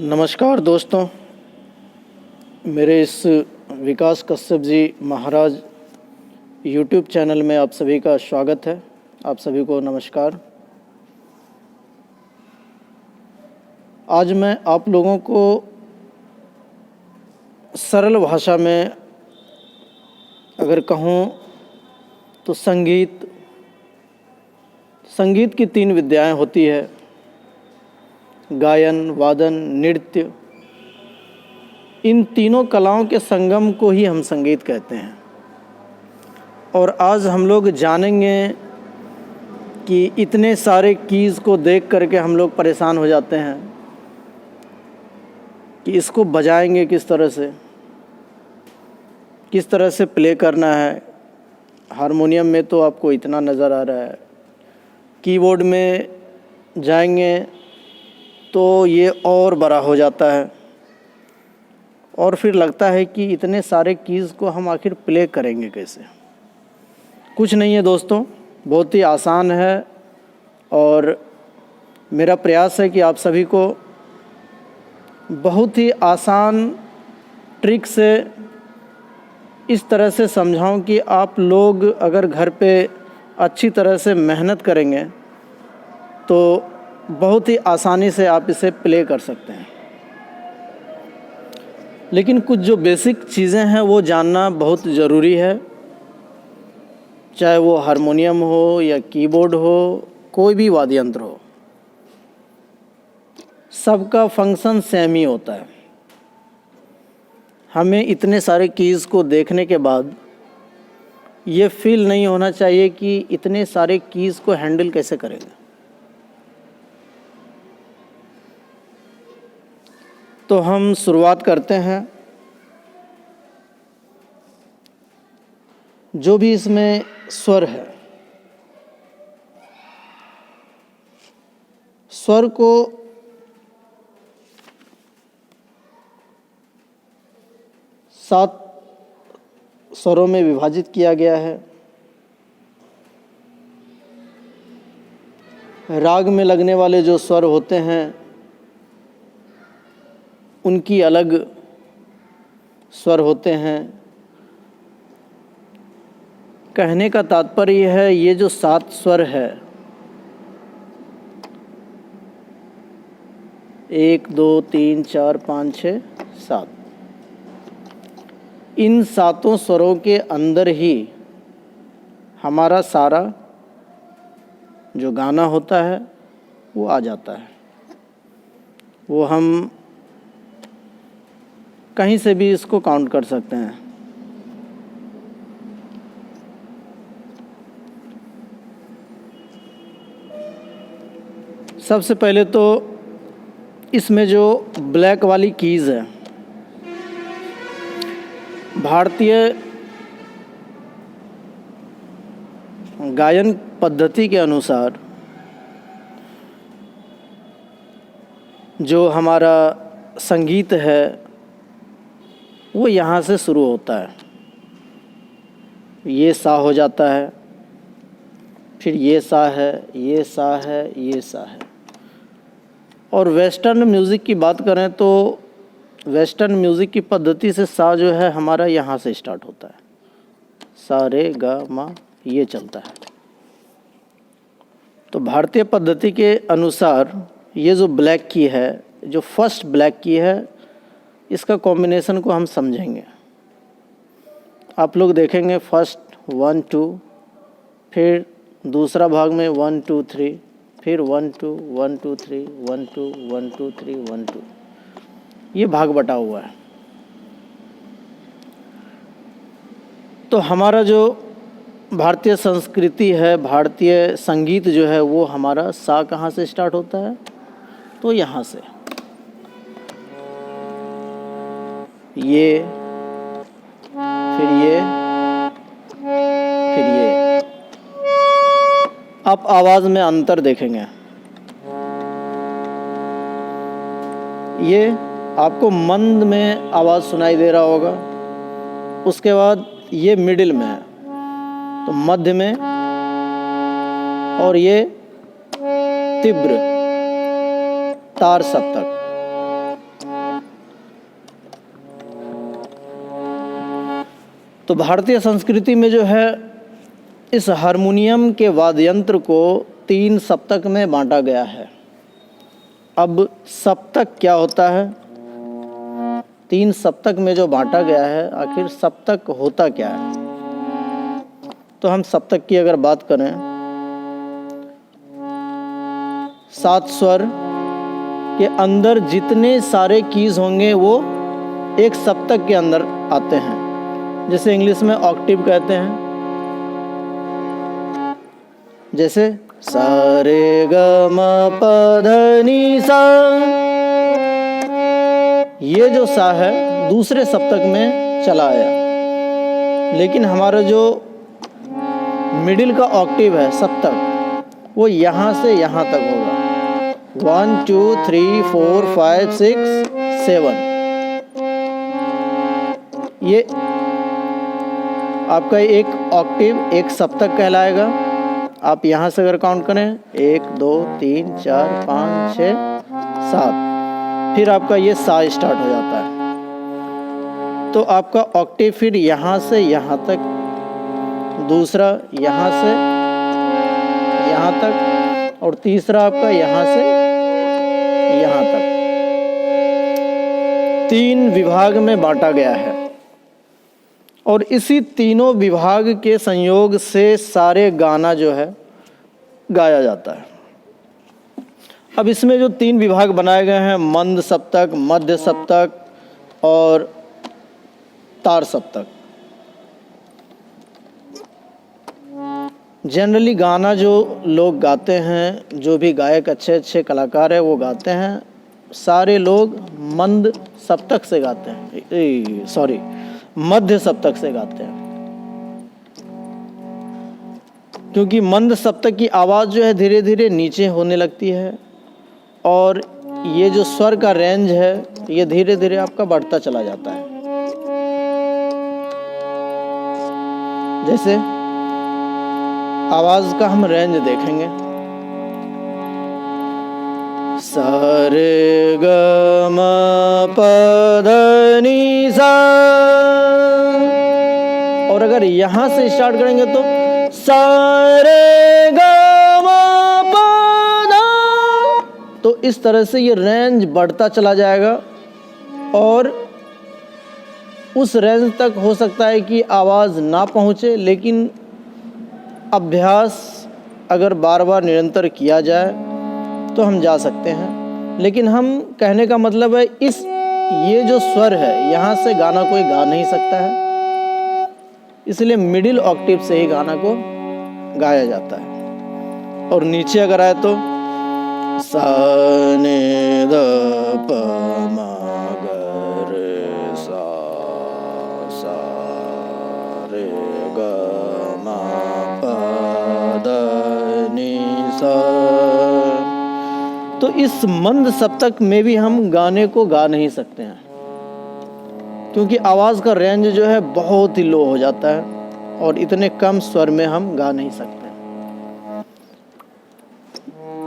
नमस्कार दोस्तों, मेरे इस विकास कश्यप जी महाराज यूट्यूब चैनल में आप सभी का स्वागत है। आप सभी को नमस्कार। आज मैं आप लोगों को सरल भाषा में अगर कहूँ तो संगीत की 3 विद्याएं होती है: गायन, वादन, नृत्य। इन तीनों कलाओं के संगम को ही हम संगीत कहते हैं। और आज हम लोग जानेंगे कि इतने सारे कीज़ को देख करके हम लोग परेशान हो जाते हैं कि इसको बजाएंगे किस तरह से प्ले करना है। हारमोनियम में तो आपको इतना नज़र आ रहा है, कीबोर्ड में जाएंगे तो ये और बड़ा हो जाता है, और फिर लगता है कि इतने सारे कीज़ को हम आखिर प्ले करेंगे कैसे। कुछ नहीं है दोस्तों, बहुत ही आसान है। और मेरा प्रयास है कि आप सभी को बहुत ही आसान ट्रिक से इस तरह से समझाऊं कि आप लोग अगर घर पे अच्छी तरह से मेहनत करेंगे तो बहुत ही आसानी से आप इसे प्ले कर सकते हैं। लेकिन कुछ जो बेसिक चीज़ें हैं वो जानना बहुत ज़रूरी है। चाहे वो हारमोनियम हो या कीबोर्ड हो, कोई भी वाद्य यंत्र हो, सबका फंक्शन सेम ही होता है। हमें इतने सारे कीज़ को देखने के बाद ये फील नहीं होना चाहिए कि इतने सारे कीज़ को हैंडल कैसे करेंगे। तो हम शुरुआत करते हैं। जो भी इसमें स्वर है, स्वर को सात स्वरों में विभाजित किया गया है। राग में लगने वाले जो स्वर होते हैं उनकी अलग स्वर होते हैं। कहने का तात्पर्य है, ये जो 7 स्वर है, 1 2 3 4 5 6 7, इन 7 स्वरों के अंदर ही हमारा सारा जो गाना होता है वो आ जाता है। वो हम कहीं से भी इसको काउंट कर सकते हैं। सबसे पहले तो इसमें जो ब्लैक वाली कीज़ है, भारतीय गायन पद्धति के अनुसार जो हमारा संगीत है वो यहाँ से शुरू होता है। ये सा हो जाता है, फिर ये सा है, ये सा है, ये सा है। और वेस्टर्न म्यूज़िक की बात करें तो वेस्टर्न म्यूज़िक की पद्धति से सा जो है हमारा यहाँ से स्टार्ट होता है। सा रे गा मा, ये चलता है। तो भारतीय पद्धति के अनुसार ये जो ब्लैक की है, जो फर्स्ट ब्लैक की है, इसका कॉम्बिनेशन को हम समझेंगे। आप लोग देखेंगे फर्स्ट 1 2, फिर दूसरा भाग में 1 2 3, फिर 1 2 1 2 3 1 2 1 2 3 1 2, ये भाग बटा हुआ है। तो हमारा जो भारतीय संस्कृति है, भारतीय संगीत जो है, वो हमारा सा कहाँ से स्टार्ट होता है? तो यहाँ से ये, फिर ये, फिर ये। आप आवाज़ में अंतर देखेंगे। ये आपको मंद में आवाज़ सुनाई दे रहा होगा। उसके बाद ये मिडिल में है, तो मध्य में, और ये तीव्र तार सप्तक। तो भारतीय संस्कृति में जो है इस हारमोनियम के वाद्य यंत्र को 3 सप्तक में बांटा गया है। अब सप्तक क्या होता है? 3 सप्तक में जो बांटा गया है, आखिर सप्तक होता क्या है? तो हम सप्तक की अगर बात करें, 7 स्वर के अंदर जितने सारे कीज होंगे वो एक सप्तक के अंदर आते हैं, जैसे इंग्लिश में ऑक्टेव कहते हैं। जैसे सा रे ग म प ध नि सा, ये जो सा है दूसरे सप्तक में चला आया, लेकिन हमारा जो मिडिल का ऑक्टेव है सप्तक, वो यहाँ से यहाँ तक होगा। 1 2 3 4 5 6 7, ये आपका एक ऑक्टेव एक सप्तक कहलाएगा। आप यहाँ से अगर काउंट करें 1 2 3 4 5 6 7, फिर आपका ये सा स्टार्ट हो जाता है। तो आपका ऑक्टेव फिर यहाँ से यहाँ तक, दूसरा यहाँ से यहाँ तक, और तीसरा आपका यहाँ से यहाँ तक। 3 विभाग में बांटा गया है और इसी तीनों विभाग के संयोग से सारे गाना जो है गाया जाता है। अब इसमें जो 3 विभाग बनाए गए हैं, मंद सप्तक, मध्य सप्तक और तार सप्तक। जनरली गाना जो लोग गाते हैं, जो भी गायक अच्छे अच्छे कलाकार हैं वो गाते हैं, सारे लोग मंद सप्तक से गाते हैं, मध्य सप्तक से गाते हैं। क्योंकि मंद सप्तक की आवाज़ जो है धीरे धीरे नीचे होने लगती है और ये जो स्वर का रेंज है ये धीरे धीरे आपका बढ़ता चला जाता है। जैसे आवाज़ का हम रेंज देखेंगे, सा रे ग म प ध नि सा, और अगर यहाँ से स्टार्ट करेंगे तो सा रे ग म प ध, तो इस तरह से ये रेंज बढ़ता चला जाएगा और उस रेंज तक हो सकता है कि आवाज़ ना पहुँचे, लेकिन अभ्यास अगर बार बार निरंतर किया जाए तो हम जा सकते हैं। लेकिन हम कहने का मतलब है ये जो स्वर है यहाँ से गाना कोई गा नहीं सकता है, इसलिए मिडिल ऑक्टेव से ही गाना को गाया जाता है। और नीचे अगर आए तो सा ने ध प म ग रे सा, सा रे ग म प ध नि सा। तो इस मंद सप्तक में भी हम गाने को गा नहीं सकते हैं, क्योंकि आवाज़ का रेंज जो है बहुत ही लो हो जाता है और इतने कम स्वर में हम गा नहीं सकते।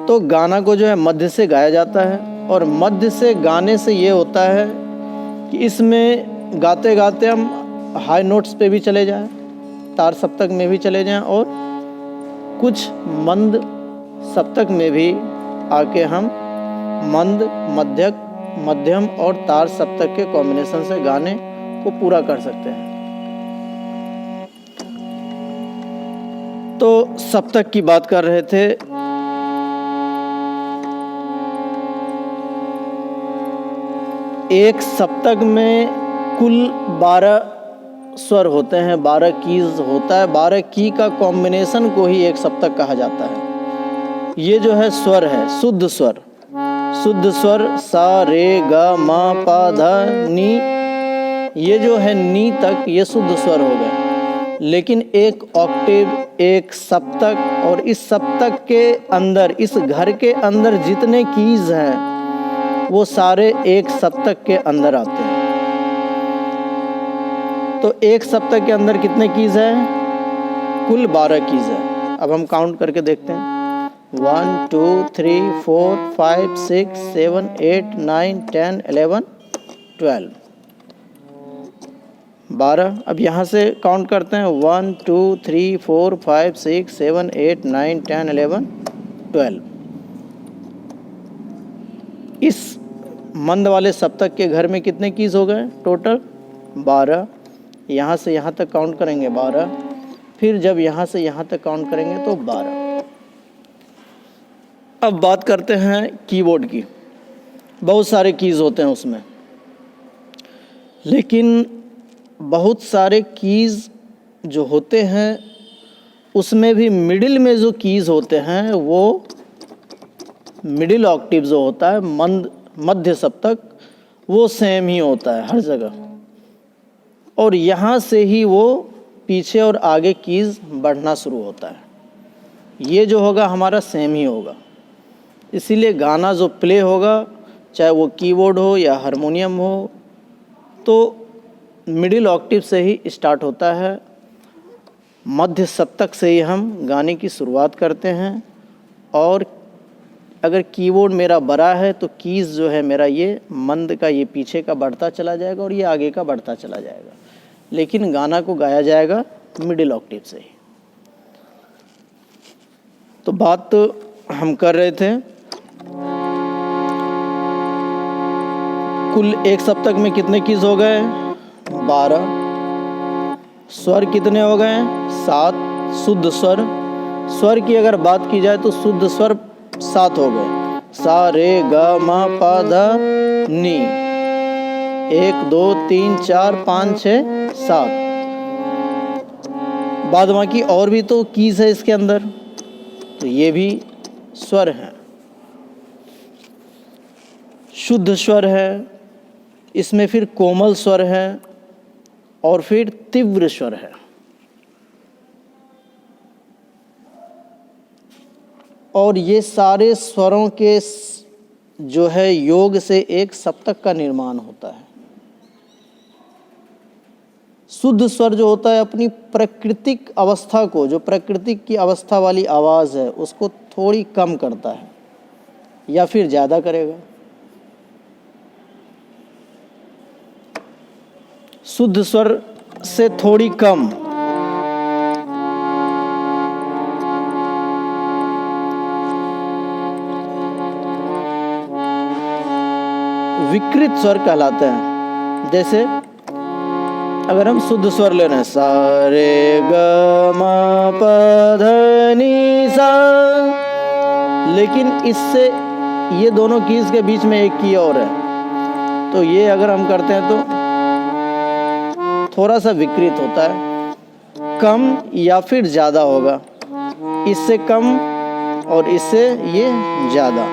तो गाना को जो है मध्य से गाया जाता है, और मध्य से गाने से ये होता है कि इसमें गाते गाते हम हाई नोट्स पे भी चले जाएं, तार सप्तक में भी चले जाएं, और कुछ मंद सप्तक में भी आके हम मंद, मध्यम और तार सप्तक के कॉम्बिनेशन से गाने को पूरा कर सकते हैं। तो सप्तक की बात कर रहे थे। एक सप्तक में कुल 12 स्वर होते हैं, 12 कीज होता है। 12 की का कॉम्बिनेशन को ही एक सप्तक कहा जाता है। ये जो है स्वर है, शुद्ध स्वर सा रे ग म प ध नि, ये जो है नी तक ये शुद्ध स्वर हो गए। लेकिन एक ऑक्टेव, एक सप्तक, और इस सप्तक के अंदर, इस घर के अंदर जितने कीज हैं वो सारे एक सप्तक के अंदर आते हैं। तो एक सप्तक के अंदर कितने कीज हैं? कुल 12 कीज है। अब हम काउंट करके देखते हैं। 1 2 3 4 5 6 7 8 9 10 11 12। 12। अब यहाँ से काउंट करते हैं 1 2 3 4 5 6 7 8 9 10 11 12। इस मंद वाले सप्तक के घर में कितने कीज़ हो गए टोटल? 12। यहाँ से यहाँ तक काउंट करेंगे 12, फिर जब यहाँ से यहाँ तक काउंट करेंगे तो 12। अब बात करते हैं कीबोर्ड की। बहुत सारे कीज़ होते हैं उसमें, लेकिन बहुत सारे कीज़ जो होते हैं उसमें भी मिडिल में जो कीज़ होते हैं वो मिडिल ऑक्टेव जो होता है मध्य सप्तक, वो सेम ही होता है हर जगह, और यहाँ से ही वो पीछे और आगे कीज़ बढ़ना शुरू होता है। ये जो होगा हमारा सेम ही होगा, इसीलिए गाना जो प्ले होगा चाहे वो कीबोर्ड हो या हारमोनियम हो तो मिडिल ऑक्टेव से ही स्टार्ट होता है। मध्य सप्तक से ही हम गाने की शुरुआत करते हैं, और अगर कीबोर्ड मेरा बड़ा है तो कीज़ जो है मेरा ये मंद का ये पीछे का बढ़ता चला जाएगा और ये आगे का बढ़ता चला जाएगा, लेकिन गाना को गाया जाएगा मिडिल ऑक्टेव से ही। तो बात हम कर रहे थे कुल एक सप्तक में कितने कीज़ हो गए? 12। स्वर कितने हो गए? 7 शुद्ध स्वर। स्वर की अगर बात की जाए तो शुद्ध स्वर 7 हो गए। सा रे ग म प ध नी। 1 2 3 4 5 6 7। बाद बाकी और भी तो कीज़ है इसके अंदर, तो ये भी स्वर हैं। शुद्ध स्वर है, इसमें फिर कोमल स्वर है और फिर तीव्र स्वर है। और ये सारे स्वरों के जो है योग से एक सप्तक का निर्माण होता है। शुद्ध स्वर जो होता है अपनी प्राकृतिक अवस्था को, जो प्राकृतिक की अवस्था वाली आवाज़ है उसको थोड़ी कम करता है या फिर ज़्यादा करेगा। शुद्ध स्वर से थोड़ी कम विकृत स्वर कहलाते हैं। जैसे अगर हम शुद्ध स्वर ले रहे हैं सा रे ग म प ध नी सा, लेकिन इससे ये दोनों कीज़ के बीच में एक की और है, तो ये अगर हम करते हैं तो थोड़ा सा विकृत होता है, कम या फिर ज़्यादा होगा, इससे कम और इससे ये ज़्यादा।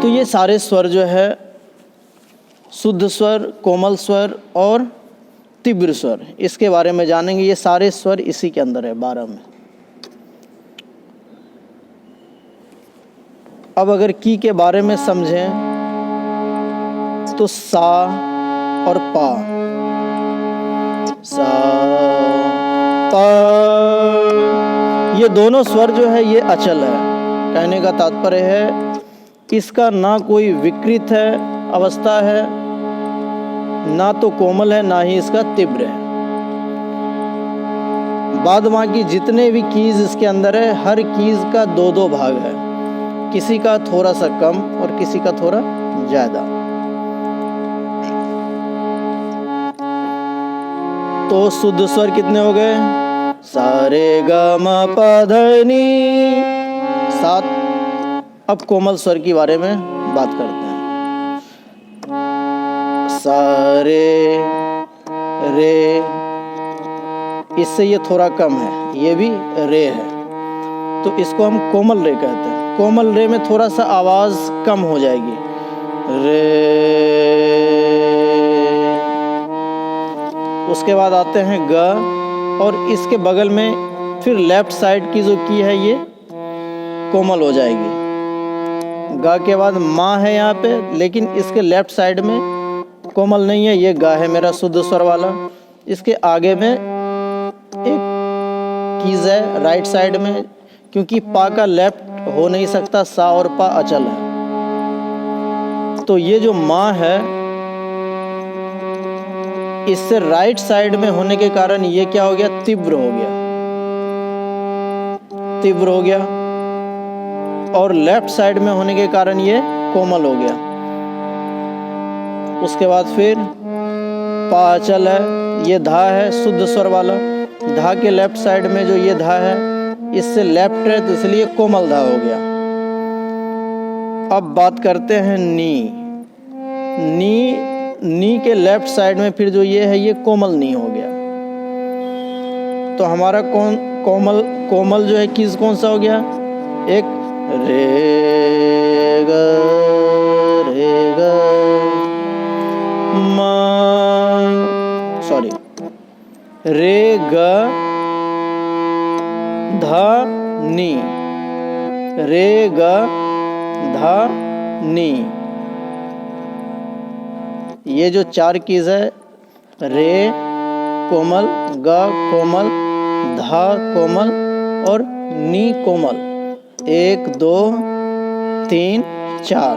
तो ये सारे स्वर जो है शुद्ध स्वर, कोमल स्वर और तीव्र स्वर, इसके बारे में जानेंगे। ये सारे स्वर इसी के अंदर है 12 में। अब अगर की के बारे में समझें तो सा और पा, सा पा, ये दोनों स्वर जो है ये अचल है। कहने का तात्पर्य है इसका ना कोई विकृत है अवस्था है, ना तो कोमल है, ना ही इसका तीव्र है। बाद बाकी जितने भी कीज़ इसके अंदर है, हर कीज़ का 2-2 भाग है, किसी का थोड़ा सा कम और किसी का थोड़ा ज़्यादा। तो शुद्ध स्वर कितने हो गए? सा रे ग म प ध नी 7। अब कोमल स्वर के बारे में बात करते हैं। सा रे रे, इससे ये थोड़ा कम है, ये भी रे है, तो इसको हम कोमल रे कहते हैं। कोमल रे में थोड़ा सा आवाज़ कम हो जाएगी, रे। उसके बाद आते हैं ग, और इसके बगल में फिर लेफ्ट साइड की जो की है ये कोमल हो जाएगी। गा के बाद माँ है यहाँ पे, लेकिन इसके लेफ्ट साइड में कोमल नहीं है, ये गा है मेरा शुद्ध स्वर वाला। इसके आगे में एक कीज़ है राइट साइड में, क्योंकि पा का लेफ्ट हो नहीं सकता, सा और पा अचल है। तो ये जो माँ है इससे राइट साइड में होने के कारण ये क्या हो गया, तीव्र हो गया, तीव्र हो गया। और लेफ्ट साइड में होने के कारण ये कोमल हो गया। उसके बाद फिर पाचल है, ये धा है शुद्ध स्वर वाला, धा के लेफ्ट साइड में जो ये धा है इससे लेफ्ट है तो इसलिए कोमल धा हो गया। अब बात करते हैं नी। नी के लेफ्ट साइड में फिर जो ये है ये कोमल नी हो गया। तो हमारा कोमल जो है किस कौन सा हो गया, एक रे ग मा, सॉरी, रे ग धा नी, रे ग धा नी। ये जो चार कीज है, रे कोमल, ग कोमल, धा कोमल और नी कोमल, 1 2 3 4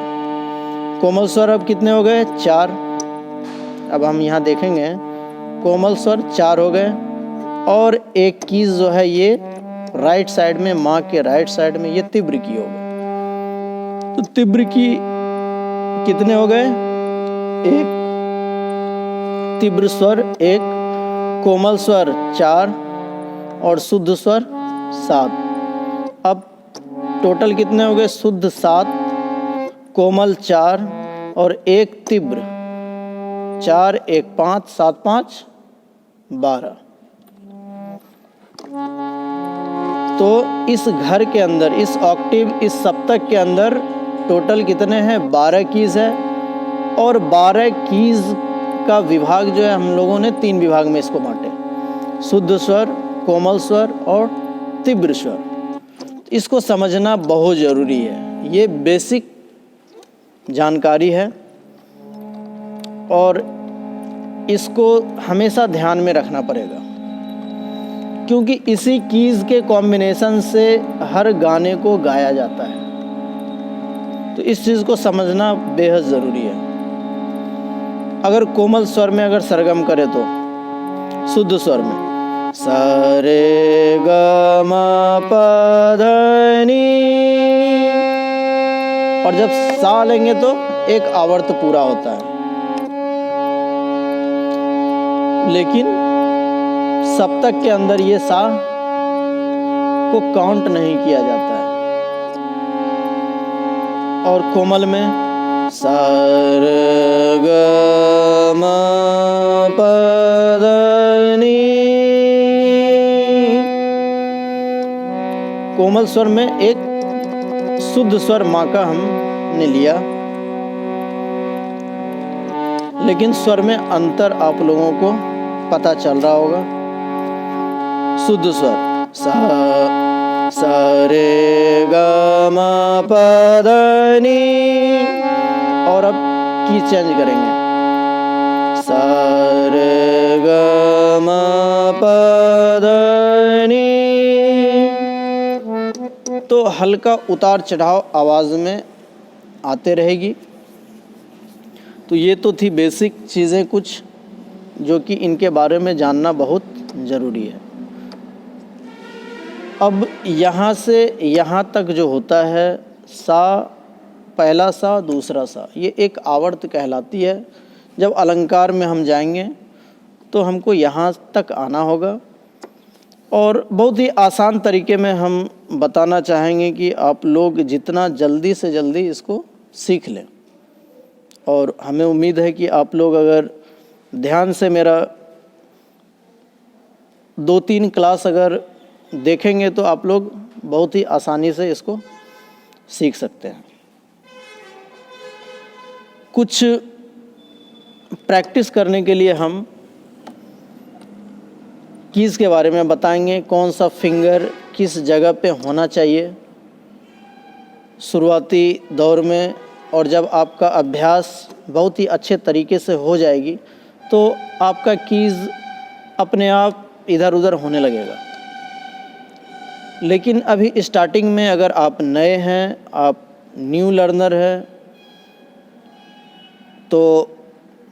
कोमल स्वर अब कितने हो गए, 4। अब हम यहाँ देखेंगे कोमल स्वर 4 हो गए। और एक कीज जो है ये राइट साइड में, माँ के राइट साइड में ये तीव्र की हो गए। तो तीव्र की कितने हो गए, 1 तीव्र स्वर 1, कोमल स्वर 4 और शुद्ध स्वर 7। अब टोटल कितने हो गए, शुद्ध 7, कोमल 4 और 1 तीव्र, 4 1 5 7 5 12। तो इस घर के अंदर, इस ऑक्टेव, इस सप्तक के अंदर टोटल कितने हैं, 12 कीज है। और 12 कीज का विभाग जो है हम लोगों ने 3 विभाग में इसको बांटे, शुद्ध स्वर, कोमल स्वर और तीव्र स्वर। इसको समझना बहुत ज़रूरी है, ये बेसिक जानकारी है और इसको हमेशा ध्यान में रखना पड़ेगा, क्योंकि इसी कीज के कॉम्बिनेशन से हर गाने को गाया जाता है। तो इस चीज़ को समझना बेहद ज़रूरी है। अगर कोमल स्वर में अगर सरगम करे तो शुद्ध स्वर में सा रे ग म प ध नी, और जब सा लेंगे तो एक आवर्त पूरा होता है। लेकिन सप्तक के अंदर ये सा को काउंट नहीं किया जाता है। और कोमल में सा रे ग म प ध नी, कोमल स्वर में एक शुद्ध स्वर माँ का हमने लिया, लेकिन स्वर में अंतर आप लोगों को पता चल रहा होगा। शुद्ध स्वर सा रे ग म प ध नी, और अब की चेंज करेंगे, सा रे ग म प ध नी। तो हल्का उतार चढ़ाव आवाज़ में आते रहेगी। तो ये तो थी बेसिक चीज़ें कुछ, जो कि इनके बारे में जानना बहुत ज़रूरी है। अब यहाँ से यहाँ तक जो होता है, सा, पहला सा, दूसरा सा, ये एक आवर्त कहलाती है। जब अलंकार में हम जाएंगे तो हमको यहाँ तक आना होगा। और बहुत ही आसान तरीके में हम बताना चाहेंगे कि आप लोग जितना जल्दी से जल्दी इसको सीख लें। और हमें उम्मीद है कि आप लोग अगर ध्यान से मेरा 2-3 क्लास अगर देखेंगे तो आप लोग बहुत ही आसानी से इसको सीख सकते हैं। कुछ प्रैक्टिस करने के लिए हम कीज़ के बारे में बताएंगे, कौन सा फिंगर किस जगह पे होना चाहिए शुरुआती दौर में। और जब आपका अभ्यास बहुत ही अच्छे तरीके से हो जाएगी तो आपका कीज़ अपने आप इधर उधर होने लगेगा। लेकिन अभी स्टार्टिंग में अगर आप नए हैं, आप न्यू लर्नर हैं, तो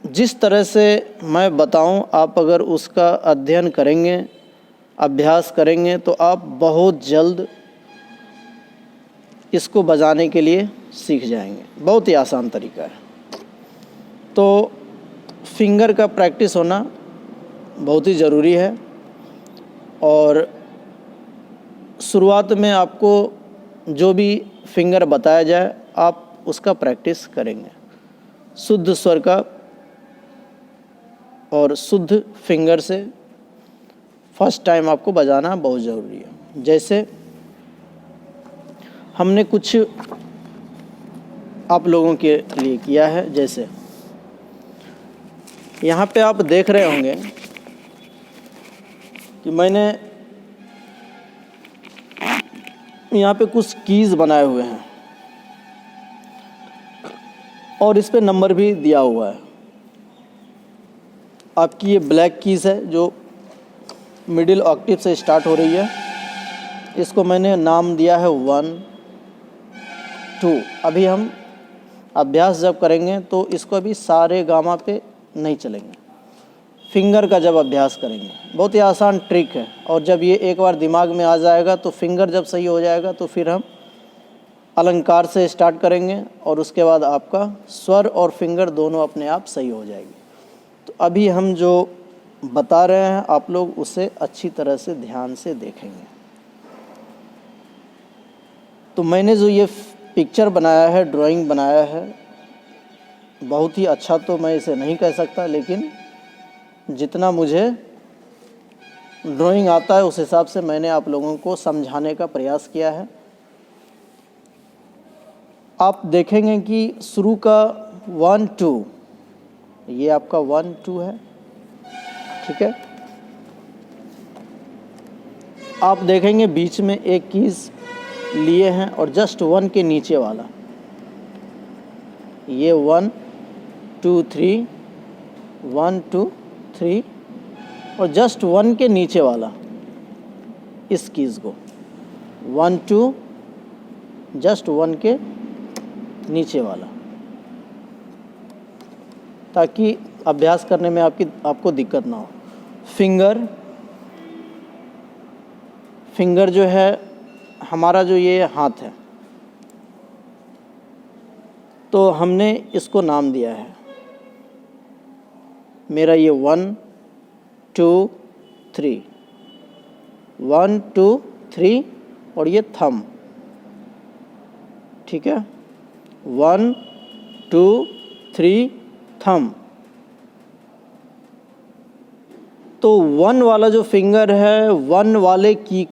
जिस तरह से मैं बताऊं, आप अगर उसका अध्ययन करेंगे, अभ्यास करेंगे, तो आप बहुत जल्द इसको बजाने के लिए सीख जाएंगे। बहुत ही आसान तरीका है। तो फिंगर का प्रैक्टिस होना बहुत ही ज़रूरी है। और शुरुआत में आपको जो भी फिंगर बताया जाए, आप उसका प्रैक्टिस करेंगे शुद्ध स्वर का और शुद्ध फिंगर से। फर्स्ट टाइम आपको बजाना बहुत ज़रूरी है। जैसे हमने कुछ आप लोगों के लिए किया है, जैसे यहाँ पे आप देख रहे होंगे कि मैंने यहाँ पे कुछ कीज़ बनाए हुए हैं और इस पे नंबर भी दिया हुआ है। आपकी ये ब्लैक कीज़ है जो मिडिल ऑक्टेव से स्टार्ट हो रही है। इसको मैंने नाम दिया है 1 2। अभी हम अभ्यास जब करेंगे तो इसको अभी सारे गामा पे नहीं चलेंगे, फिंगर का जब अभ्यास करेंगे। बहुत ही आसान ट्रिक है। और जब ये एक बार दिमाग में आ जाएगा तो फिंगर जब सही हो जाएगा तो फिर हम अलंकार से स्टार्ट करेंगे और उसके बाद आपका स्वर और फिंगर दोनों अपने आप सही हो जाएगी। तो अभी हम जो बता रहे हैं आप लोग उसे अच्छी तरह से ध्यान से देखेंगे। तो मैंने जो ये पिक्चर बनाया है, ड्राइंग बनाया है, बहुत ही अच्छा तो मैं इसे नहीं कह सकता, लेकिन जितना मुझे ड्राइंग आता है उस हिसाब से मैंने आप लोगों को समझाने का प्रयास किया है। आप देखेंगे कि शुरू का 1 2, ये आपका 1 2 है, ठीक है। आप देखेंगे बीच में एक कीज़ लिए हैं और जस्ट 1 के नीचे वाला, ये 1 2 3 1 2 3 और जस्ट 1 के नीचे वाला इस कीज़ को 1 2 जस्ट 1 के नीचे वाला, ताकि अभ्यास करने में आपको दिक्कत ना हो। फिंगर जो है हमारा, जो ये हाथ है, तो हमने इसको नाम दिया है। मेरा ये 1 2 3 1 2 3 और ये थंब, ठीक है। 1 2 3 थंब। तो 1 वाला जो फिंगर है, 1 वाले की